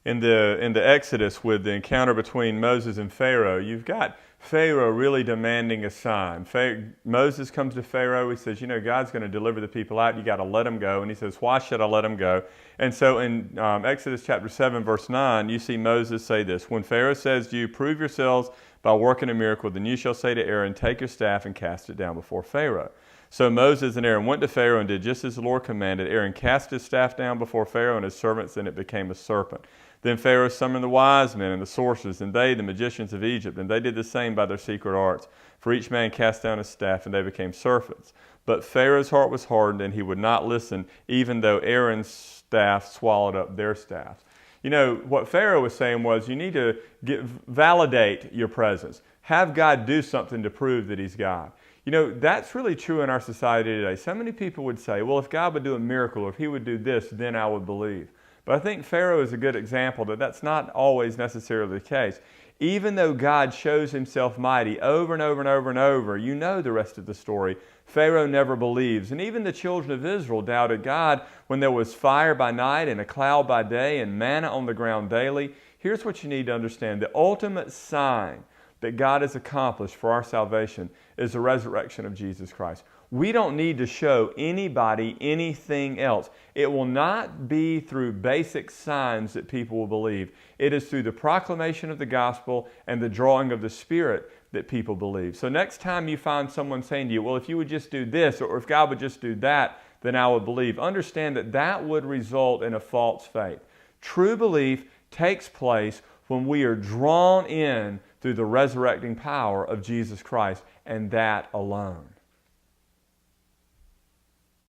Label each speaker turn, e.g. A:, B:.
A: in the Exodus with the encounter between Moses and Pharaoh, you've got Pharaoh really demanding a sign. Moses comes to Pharaoh. He says, God's going to deliver the people out. You got to let them go. And he says, why should I let them go? And so in Exodus chapter 7, verse 9, you see Moses say this: when Pharaoh says to you, prove yourselves by working a miracle, then you shall say to Aaron, take your staff and cast it down before Pharaoh. So Moses and Aaron went to Pharaoh and did just as the Lord commanded. Aaron cast his staff down before Pharaoh and his servants, and it became a serpent. Then Pharaoh summoned the wise men and the sorcerers, and they, the magicians of Egypt, and they did the same by their secret arts. For each man cast down his staff, and they became serpents. But Pharaoh's heart was hardened, and he would not listen, even though Aaron's staff swallowed up their staffs. What Pharaoh was saying was, you need to validate your presence. Have God do something to prove that He's God. That's really true in our society today. So many people would say, well, if God would do a miracle, or if He would do this, then I would believe. But I think Pharaoh is a good example that that's not always necessarily the case. Even though God shows Himself mighty over and over and over and over, you know the rest of the story, Pharaoh never believes. And even the children of Israel doubted God when there was fire by night and a cloud by day and manna on the ground daily. Here's what you need to understand. The ultimate sign that God has accomplished for our salvation is the resurrection of Jesus Christ. We don't need to show anybody anything else. It will not be through basic signs that people will believe. It is through the proclamation of the gospel and the drawing of the Spirit that people believe. So next time you find someone saying to you, well, if you would just do this, or if God would just do that, then I would believe. Understand that that would result in a false faith. True belief takes place when we are drawn in through the resurrecting power of Jesus Christ, and that alone.